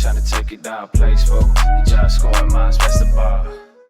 tryna take it down, placeful. You just scoring mines, best the bar.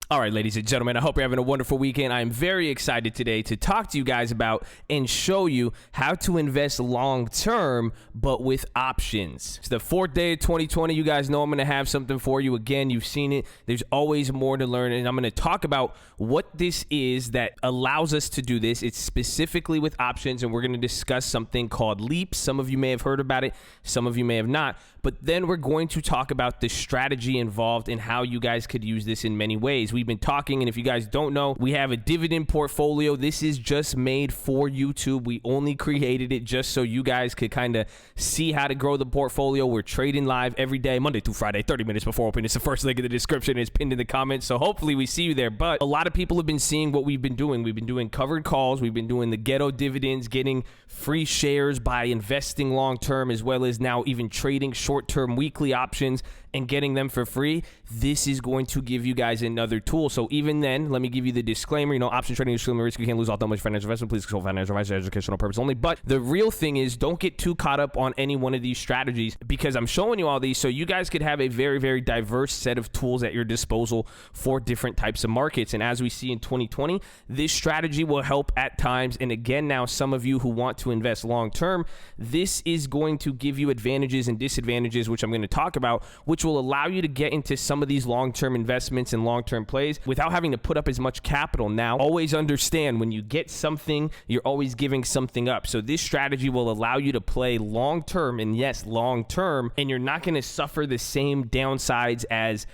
All right, ladies and gentlemen, I hope you're having a wonderful weekend. I'm very excited today to talk to you guys about and show you how to invest long-term, but with options. It's the fourth day of 2020. You guys know I'm going to have something for you. Again, you've seen it. There's always more to learn, and I'm going to talk about what this is that allows us to do this. It's specifically with options, and we're going to discuss something called leaps. Some of you may have heard about it. Some of you may have not. But then we're going to talk about the strategy involved and how you guys could use this in many ways. We've been talking, and if you guys don't know, we have a dividend portfolio. This is just made for YouTube. We only created it just so you guys could kind of see how to grow the portfolio. We're trading live every day, Monday through Friday, 30 minutes before open. It's the first link in the description. It's pinned in the comments, so hopefully we see you there. But a lot of people have been seeing what we've been doing. We've been doing covered calls. We've been doing the Ghetto dividends, getting free shares by investing long-term, as well as now even trading short-term weekly options and getting them for free. This is going to give you guys another tool. So even then, let me give you the disclaimer. You know, option trading is extremely risky. You can't lose all that much financial investment. Please consult financial advice for educational purpose only. But the real thing is, don't get too caught up on any one of these strategies, because I'm showing you all these so you guys could have a very, very diverse set of tools at your disposal for different types of markets. And as we see in 2020, this strategy will help at times. And again, now some of you who want to invest long term, this is going to give you advantages and disadvantages, which I'm going to talk about, which will allow you to get into some of these long-term investments and long-term plays without having to put up as much capital. Now, always understand, when you get something, you're always giving something up. So this strategy will allow you to play long-term, and yes, long-term, and you're not going to suffer the same downsides as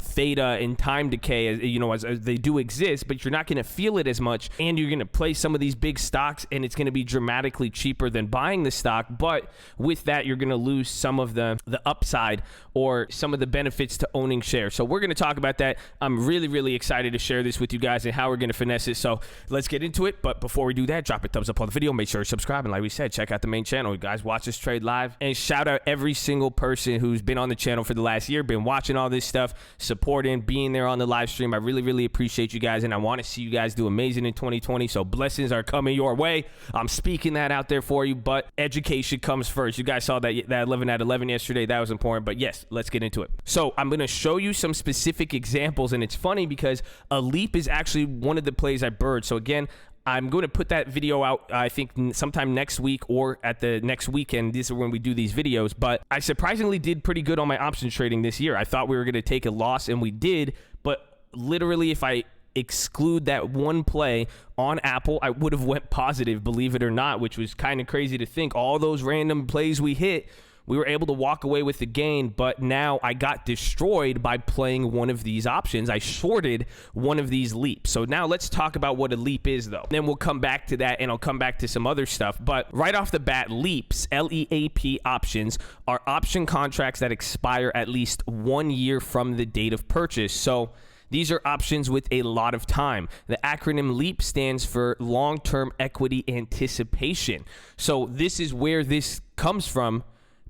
theta and time decay, as you know, as they do exist, but you're not going to feel it as much, and you're going to play some of these big stocks, and it's going to be dramatically cheaper than buying the stock. But with that, you're going to lose some of the upside or some of the benefits to owning shares. So we're going to talk about that. I'm really, really excited to share this with you guys and how we're going to finesse it. So let's get into it. But before we do that, drop a thumbs up on the video. Make sure to subscribe, and like we said, check out the main channel. You guys watch us trade live, and shout out every single person who's been on the channel for the last year, been watching all this stuff, supporting, being there on the live stream. I really, really appreciate you guys, and I want to see you guys do amazing in 2020. So blessings are coming your way. I'm speaking that out there for you, but education comes first. You guys saw that 11 at 11 yesterday. That was important. But yes, let's get into it. So I'm going to show you some specific examples, and it's funny because a leap is actually one of the plays I bird. So again, I'm going to put that video out, I think, sometime next week or at the next weekend. This is when we do these videos. But I surprisingly did pretty good on my options trading this year. I thought we were going to take a loss, and we did. But literally, if I exclude that one play on Apple, I would have went positive, believe it or not, which was kind of crazy to think. All those random plays we hit, we were able to walk away with the gain, but now I got destroyed by playing one of these options. I shorted one of these leaps. So now let's talk about what a leap is, though. Then we'll come back to that, and I'll come back to some other stuff. But right off the bat, leaps, L-E-A-P options, are option contracts that expire at least 1 year from the date of purchase. So these are options with a lot of time. The acronym LEAP stands for long-term equity anticipation. So this is where this comes from,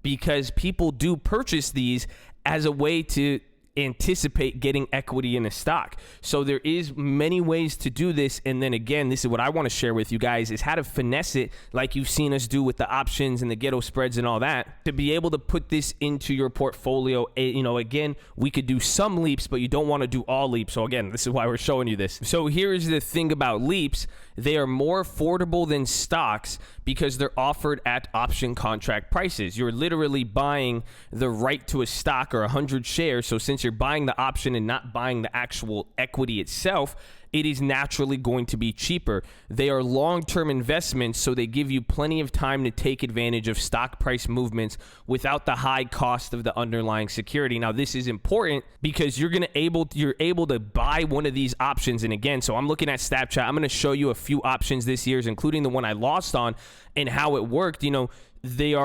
because people do purchase these as a way to anticipate getting equity in a stock. So there is many ways to do this. And then again, this is what I want to share with you guys, is how to finesse it, like you've seen us do with the options and the Ghetto spreads and all that, to be able to put this into your portfolio. You know, again, we could do some leaps, but you don't want to do all leaps. So again, this is why we're showing you this. So here's the thing about leaps. They are more affordable than stocks because they're offered at option contract prices. You're literally buying the right to a stock or 100 shares. So since you're buying the option and not buying the actual equity itself, it is naturally going to be cheaper. They are long-term investments, so they give you plenty of time to take advantage of stock price movements without the high cost of the underlying security. Now, this is important because you're able to buy one of these options. And again, so I'm looking at Snapchat. I'm going to show you a few options this year, including the one I lost on, and how it worked. You know, they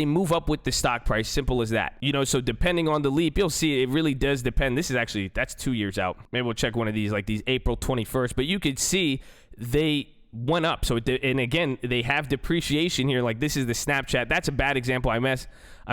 move up with the stock price, simple as that. You know, so depending on the leap, you'll see it really does depend. This is actually, that's 2 years out. Maybe we'll check one of these, like these April 21st, but you could see they went up. So, and again, they have depreciation here. Like this is the Snapchat. That's a bad example. I'm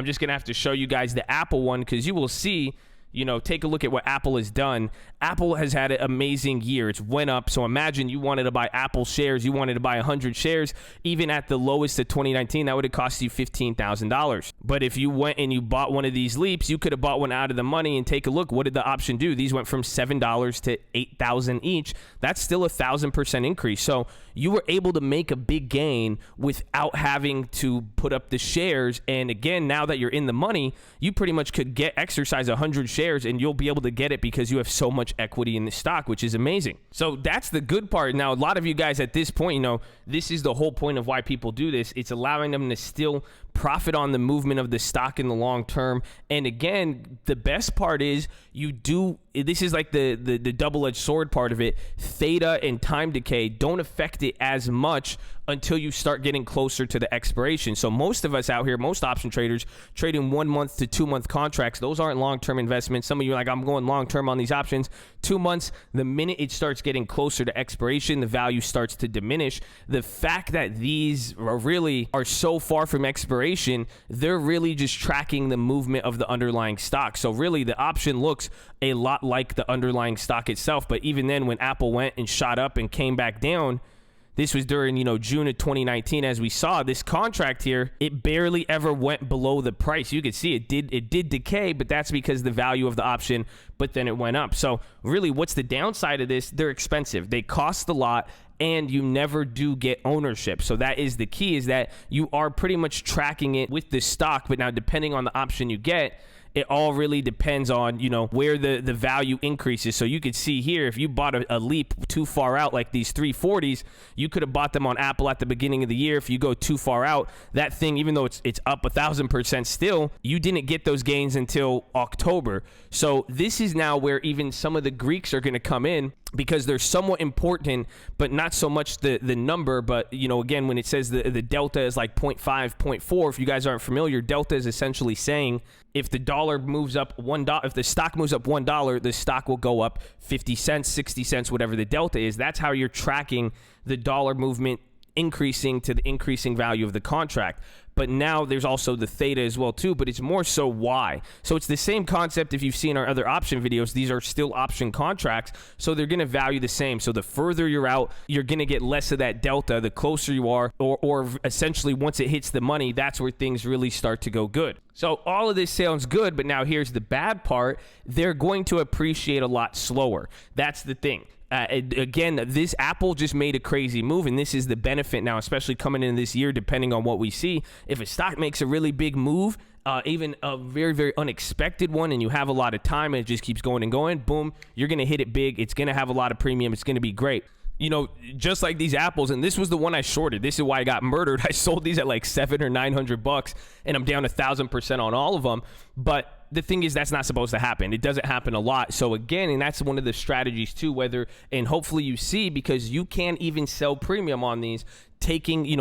just going to have to show you guys the Apple one, because you will see You know, take a look at what Apple has done. Apple has had an amazing year. It's went up. So imagine you wanted to buy Apple shares. You wanted to buy 100 shares. Even at the lowest of 2019, that would have cost you $15,000. But if you went and you bought one of these leaps, you could have bought one out of the money. And take a look. What did the option do? These went from $7 to $8,000 each. That's still 1,000% increase. So you were able to make a big gain without having to put up the shares. And again, now that you're in the money, you pretty much could exercise 100 shares and you'll be able to get it because you have so much equity in the stock, which is amazing. So that's the good part. Now, a lot of you guys at this point, you know, this is the whole point of why people do this. It's allowing them to still profit on the movement of the stock in the long term. And again, the best part is this is like the double-edged sword part of it. Theta and time decay don't affect it as much until you start getting closer to the expiration. So most of us out here, most option traders, trading 1 month to 2 month contracts, those aren't long-term investments. Some of you are like, I'm going long-term on these options. 2 months, the minute it starts getting closer to expiration, the value starts to diminish. The fact that these are so far from expiration, they're really just tracking the movement of the underlying stock. So really the option looks a lot like the underlying stock itself. But even then, when Apple went and shot up and came back down, this was during, June of 2019. As we saw, this contract here, it barely ever went below the price. You could see it did decay, but that's because the value of the option, but then it went up. So really, what's the downside of this? They're expensive. They cost a lot, and you never do get ownership. So that is the key, is that you are pretty much tracking it with the stock. But now, depending on the option you get, it all really depends on, where the value increases. So you could see here, if you bought a leap too far out, like these 340s, you could have bought them on Apple at the beginning of the year. If you go too far out, that thing, even though it's up 1,000% still, you didn't get those gains until October. So this is now where even some of the Greeks are going to come in, because they're somewhat important, but not so much the number. But, again, when it says the delta is like 0.5, 0.4, if you guys aren't familiar, delta is essentially saying if the dollar moves up $1, if the stock moves up $1, the stock will go up 50 cents, 60 cents, whatever the delta is. That's how you're tracking the dollar movement increasing to the increasing value of the contract. But now there's also the theta as well too, but it's more so why. So it's the same concept. If you've seen our other option videos, these are still option contracts, so they're going to value the same. So the further you're out, you're going to get less of that delta. The closer you are, or essentially once it hits the money, that's where things really start to go good. So all of this sounds good, but now here's the bad part. They're going to appreciate a lot slower. That's the thing. Again, this Apple just made a crazy move, and this is the benefit now, especially coming into this year, depending on what we see. If a stock makes a really big move, even a very, very unexpected one, and you have a lot of time and it just keeps going and going, boom, you're going to hit it big. It's going to have a lot of premium. It's going to be great. Just like these apples, and this was the one I shorted. This is why I got murdered. I sold these at like $700 or $900, and I'm down 1,000% on all of them. But the thing is, that's not supposed to happen. It doesn't happen a lot. So again, and that's one of the strategies too, and hopefully you see, because you can't even sell premium on these,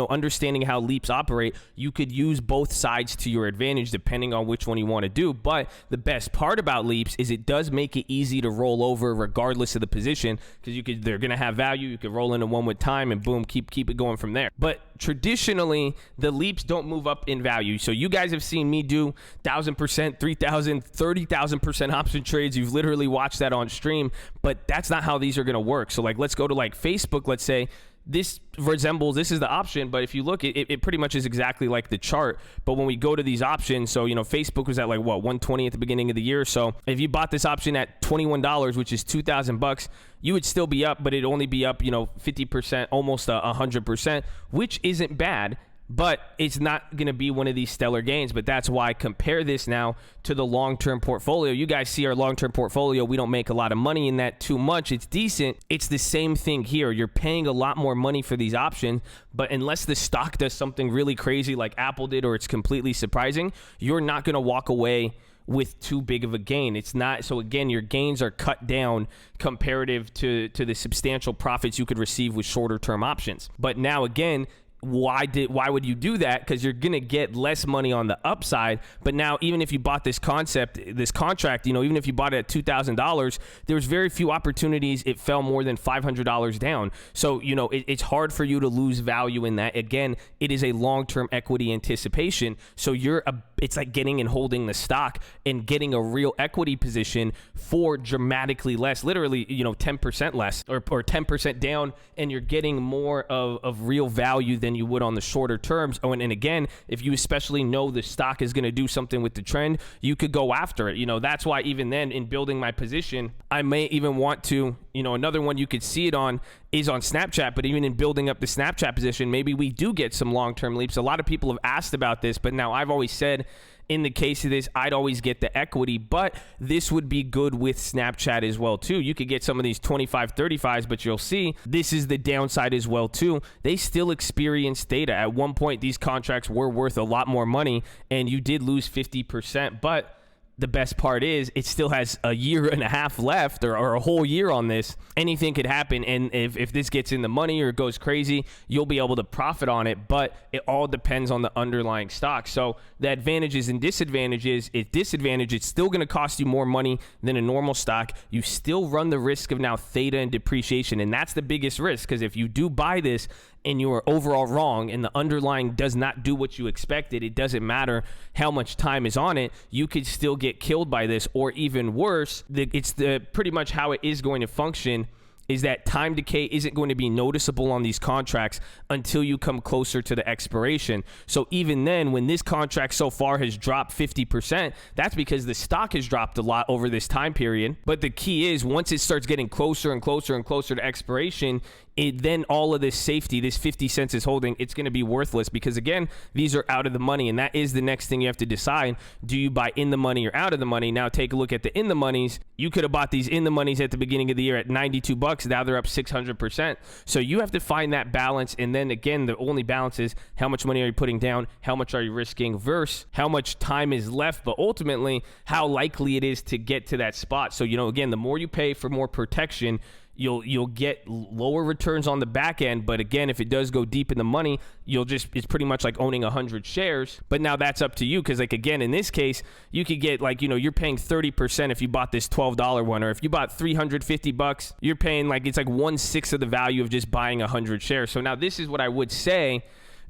understanding how leaps operate, you could use both sides to your advantage depending on which one you want to do. But the best part about leaps is it does make it easy to roll over regardless of the position, because they're going to have value. You could roll into one with time and boom, keep it going from there. But traditionally, the leaps don't move up in value. So you guys have seen me do 1,000%, 3,000, 30,000% option trades. You've literally watched that on stream, but that's not how these are going to work. So let's go to Facebook. Let's say this is the option, but if you look, it pretty much is exactly like the chart. But when we go to these options, so Facebook was at 120 at the beginning of the year. So if you bought this option at $21, which is $2,000, you would still be up, but it'd only be up 50%, almost 100%, which isn't bad. But it's not going to be one of these stellar gains. But that's why I compare this now to the long-term portfolio. You guys see our long-term portfolio. We don't make a lot of money in that too much. It's decent. It's the same thing here. You're paying a lot more money for these options. But unless the stock does something really crazy like Apple did, or it's completely surprising, you're not going to walk away with too big of a gain. It's not. So again, your gains are cut down comparative to the substantial profits you could receive with shorter term options. But now again, why would you do that? Because you're gonna get less money on the upside. But now, even if you bought this contract, even if you bought it at $2,000, there was very few opportunities it fell more than $500 down. So it's hard for you to lose value in that. Again, it is a long-term equity anticipation, so you're it's like getting and holding the stock and getting a real equity position for dramatically less, literally, 10% less or 10% down, and you're getting more of real value than you would on the shorter terms. Oh, and again, if you especially know the stock is going to do something with the trend, you could go after it. That's why even then in building my position, I may even want to, another one you could see it on is on Snapchat, but even in building up the Snapchat position, maybe we do get some long-term leaps. A lot of people have asked about this, but now I've always said in the case of this, I'd always get the equity, but this would be good with Snapchat as well too. You could get some of these 25, 35s, but you'll see this is the downside as well too. They still experience theta. At one point, these contracts were worth a lot more money, and you did lose 50%, but the best part is it still has a year and a half left or a whole year on this. Anything could happen. And if this gets in the money or it goes crazy, you'll be able to profit on it. But it all depends on the underlying stock. So the advantages and disadvantages, it's still going to cost you more money than a normal stock. You still run the risk of now theta and depreciation. And that's the biggest risk, because if you do buy this and you are overall wrong and the underlying does not do what you expected, it doesn't matter how much time is on it, you could still get killed by this. Or even worse, it's pretty much how it is going to function is that time decay isn't going to be noticeable on these contracts until you come closer to the expiration. So even then, when this contract so far has dropped 50%, that's because the stock has dropped a lot over this time period. But the key is once it starts getting closer and closer and closer to expiration, then all of this safety, this 50 cents is holding, it's going to be worthless, because again, these are out of the money, and that is the next thing you have to decide. Do you buy in the money or out of the money? Now take a look at the in the monies. You could have bought these in the monies at the beginning of the year at 92 bucks. Now they're up 600%. So you have to find that balance. And then again, the only balance is how much money are you putting down? How much are you risking versus how much time is left? But ultimately, how likely it is to get to that spot. So, again, the more you pay for more protection, you'll get lower returns on the back end. But again, if it does go deep in the money, it's pretty much like owning 100 shares. But now that's up to you, because again, in this case, you could get you're paying 30% if you bought this $12 one, or if you bought 350 bucks, you're paying it's like 1/6 of the value of just buying 100 shares. So now this is what I would say.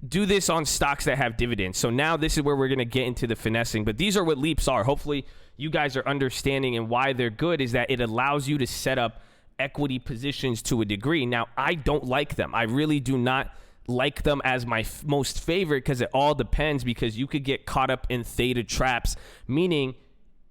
Do this on stocks that have dividends. So now this is where we're going to get into the finessing. But these are what leaps are. Hopefully you guys are understanding, and why they're good is that it allows you to set up equity positions to a degree. Now, I don't like them. I really do not like them as my most favorite, because it all depends, because you could get caught up in theta traps, meaning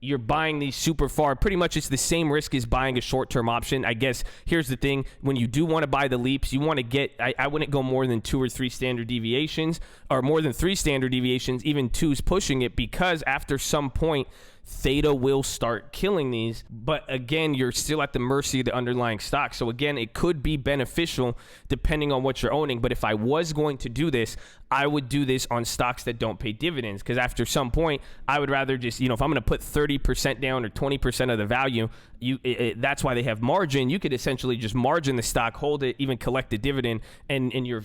you're buying these super far. Pretty much it's the same risk as buying a short-term option. I guess here's the thing. When you do want to buy the leaps, you want to get, I wouldn't go more than 2 or 3 standard deviations, or more than 3 standard deviations, even 2's pushing it, because after some point, theta will start killing these. But again, you're still at the mercy of the underlying stock. So again, it could be beneficial depending on what you're owning. But if I was going to do this, I would do this on stocks that don't pay dividends, because after some point, I would rather just, if I'm going to put 30% down or 20% of the value, that's why they have margin. You could essentially just margin the stock, hold it, even collect the dividend, and your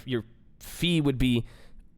fee would be,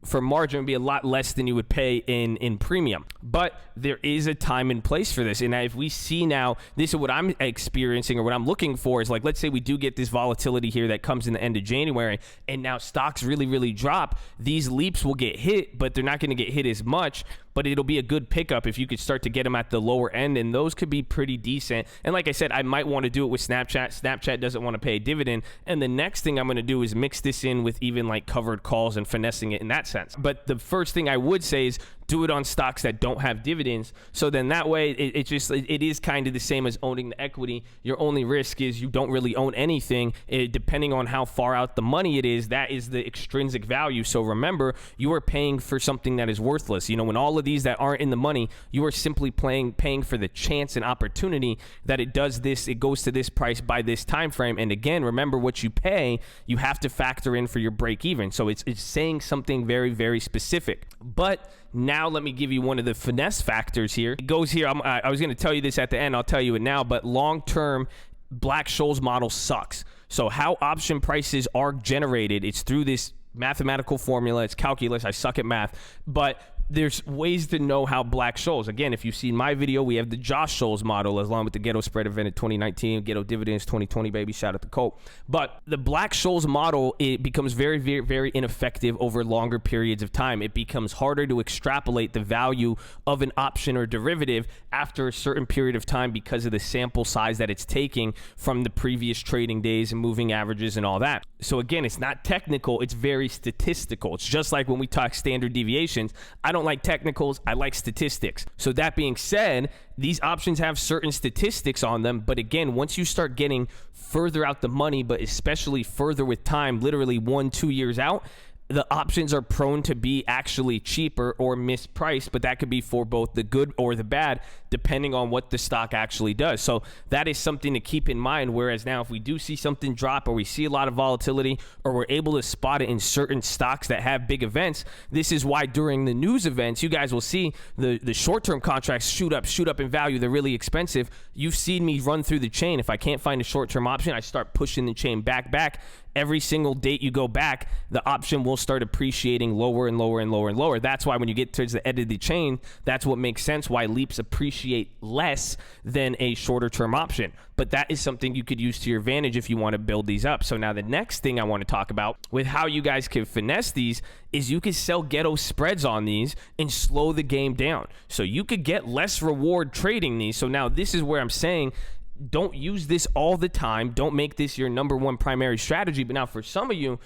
for margin, would be a lot less than you would pay in premium. But there is a time and place for this. And if we see now, this is what I'm experiencing, or what I'm looking for is, let's say we do get this volatility here that comes in the end of January, and now stocks really, really drop. These leaps will get hit, but they're not going to get hit as much. But it'll be a good pickup if you could start to get them at the lower end, and those could be pretty decent. And like I said, I might want to do it with Snapchat. Snapchat doesn't want to pay a dividend. And the next thing I'm going to do is mix this in with even covered calls and finessing it in that sense. But the first thing I would say is do it on stocks that don't have dividends. So then that way, it is kind of the same as owning the equity. Your only risk is you don't really own anything. Depending on how far out the money it is, that is the extrinsic value. So remember, you are paying for something that is worthless. When all of these that aren't in the money, you are simply paying for the chance and opportunity that it does this, it goes to this price by this time frame. And again, remember, what you pay, you have to factor in for your break even. So it's saying something very, very specific. But now let me give you one of the finesse factors here. It goes here. I was going to tell you this at the end. I'll tell you it now. But long-term, Black-Scholes model sucks. So how option prices are generated, it's through this mathematical formula. It's calculus. I suck at math. But there's ways to know how Black Scholes. Again, if you've seen my video, we have the Josh Scholes model along with the Ghetto spread event in 2019, Ghetto dividends 2020, baby. Shout out to Colt. But the Black Scholes model, it becomes very, very, very ineffective over longer periods of time. It becomes harder to extrapolate the value of an option or derivative after a certain period of time because of the sample size that it's taking from the previous trading days and moving averages and all that. So again, it's not technical, it's very statistical. It's just like when we talk standard deviations. I don't like technicals, I like statistics. So that being said, these options have certain statistics on them, but again, once you start getting further out the money, but especially further with time, literally 1-2 years out, the options are prone to be actually cheaper or mispriced, but that could be for both the good or the bad, depending on what the stock actually does. So that is something to keep in mind. Whereas now, if we do see something drop or we see a lot of volatility or we're able to spot it in certain stocks that have big events, this is why during the news events, you guys will see the short-term contracts shoot up in value. They're really expensive. You've seen me run through the chain. If I can't find a short-term option, I start pushing the chain back. Every single date you go back, the option will start appreciating lower and lower and lower and lower. That's why when you get towards the end of the chain, that's what makes sense why leaps appreciate less than a shorter term option. But that is something you could use to your advantage if you want to build these up. So now the next thing I want to talk about with how you guys can finesse these is you could sell Ghetto spreads on these and slow the game down. So you could get less reward trading these. So now this is where I'm saying, don't use this all the time. Don't make this your number one primary strategy. But now for some of you,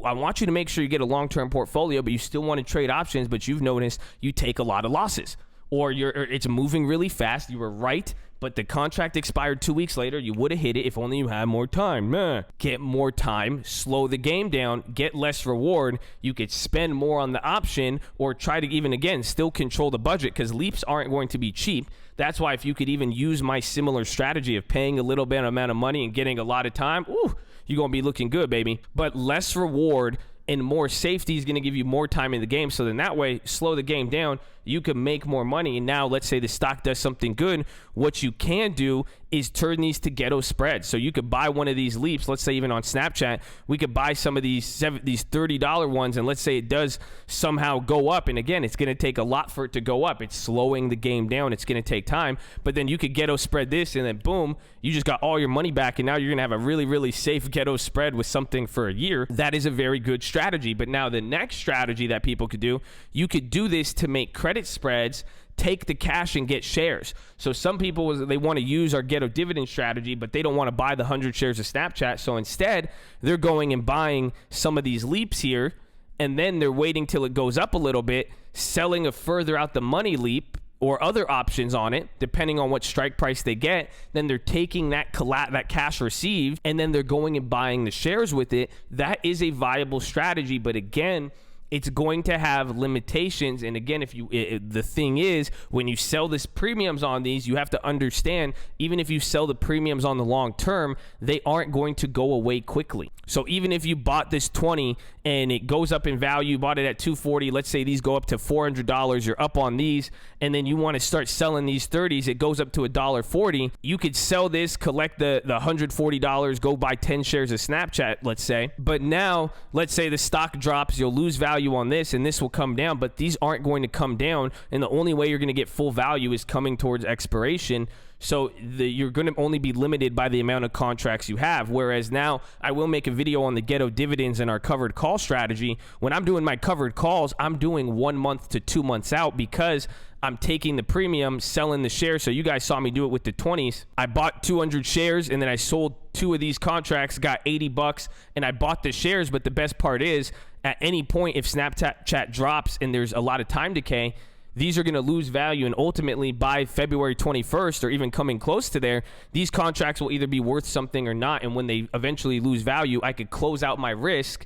I want you to make sure you get a long-term portfolio, but you still want to trade options, but you've noticed you take a lot of losses. Or it's moving really fast. You were right, but the contract expired 2 weeks later. You would have hit it if only you had more time. Get more time, slow the game down, get less reward. You could spend more on the option or try to even, again, still control the budget because leaps aren't going to be cheap. That's why if you could even use my similar strategy of paying a little bit amount of money and getting a lot of time, you're going to be looking good, baby. But less reward and more safety is going to give you more time in the game. So then that way, slow the game down, you can make more money. And now let's say the stock does something good. What you can do is turn these to Ghetto spreads. So you could buy one of these leaps. Let's say even on Snapchat, we could buy some of these $30 ones. And let's say it does somehow go up. And again, it's going to take a lot for it to go up. It's slowing the game down. It's going to take time. But then you could Ghetto spread this and then boom, you just got all your money back. And now you're going to have a really, really safe Ghetto spread with something for a year. That is a very good strategy. But now the next strategy that people could do, you could do this to make credit spreads, take the cash and get shares. So some people, they want to use our Ghetto dividend strategy, but they don't want to buy the 100 shares of Snapchat. So instead, they're going and buying some of these leaps here, and then they're waiting till it goes up a little bit, selling a further out the money leap or other options on it, depending on what strike price they get. Then they're taking that cash received, and then they're going and buying the shares with it. That is a viable strategy, but again, it's going to have limitations. And again, the thing is, when you sell this premiums on these, you have to understand, even if you sell the premiums on the long term, they aren't going to go away quickly. So even if you bought this 20 and it goes up in value, you bought it at 240, let's say these go up to $400, you're up on these, and then you want to start selling these 30s, it goes up to $1.40. You could sell this, collect the $140, go buy 10 shares of Snapchat, let's say. But now, let's say the stock drops, you'll lose value on this, and this will come down, but these aren't going to come down, and the only way you're going to get full value is coming towards expiration. So you're going to only be limited by the amount of contracts you have. Whereas now, I will make a video on the Ghetto dividends and our covered call strategy. When I'm doing my covered calls, I'm doing 1 month to 2 months out because I'm taking the premium, selling the shares. So you guys saw me do it with the 20s. I bought 200 shares and then I sold 2 of these contracts, got $80, and I bought the shares. But the best part is, at any point, if Snapchat drops and there's a lot of time decay, these are going to lose value, and ultimately by February 21st or even coming close to there, these contracts will either be worth something or not. And when they eventually lose value, I could close out my risk,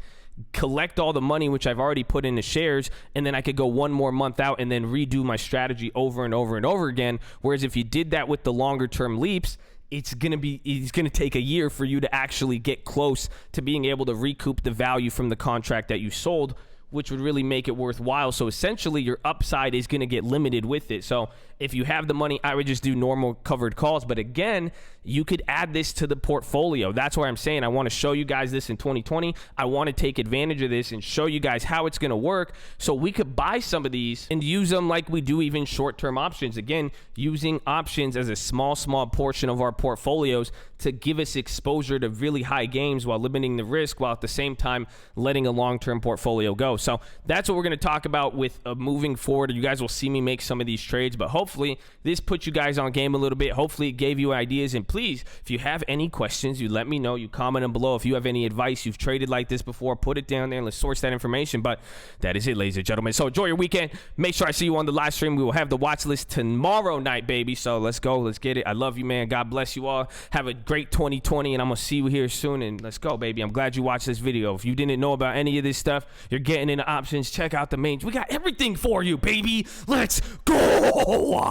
collect all the money which I've already put into shares, and then I could go 1 more month out and then redo my strategy over and over and over again. Whereas if you did that with the longer term leaps, it's going to take a year for you to actually get close to being able to recoup the value from the contract that you sold. which would really make it worthwhile. So essentially your upside is going to get limited with it. So if you have the money, I would just do normal covered calls. But again, you could add this to the portfolio. That's why I'm saying I want to show you guys this in 2020. I want to take advantage of this and show you guys how it's going to work, so we could buy some of these and use them like we do even short-term options. Again, using options as a small portion of our portfolios to give us exposure to really high gains while limiting the risk, while at the same time letting a long-term portfolio go. So that's what we're going to talk about with moving forward. You guys will see me make some of these trades, but hopefully this put you guys on game a little bit. Hopefully it gave you ideas. And please, if you have any questions, you let me know. You comment them below. If you have any advice, you've traded like this before, put it down there and let's source that information. But that is it, ladies and gentlemen. So enjoy your weekend. Make sure I see you on the live stream. We will have the watch list tomorrow night, baby. So let's go. Let's get it. I love you, man. God bless you all. Have a great 2020, and I'm going to see you here soon. And let's go, baby. I'm glad you watched this video. If you didn't know about any of this stuff, you're getting into options. Check out the main. We got everything for you, baby. Let's go.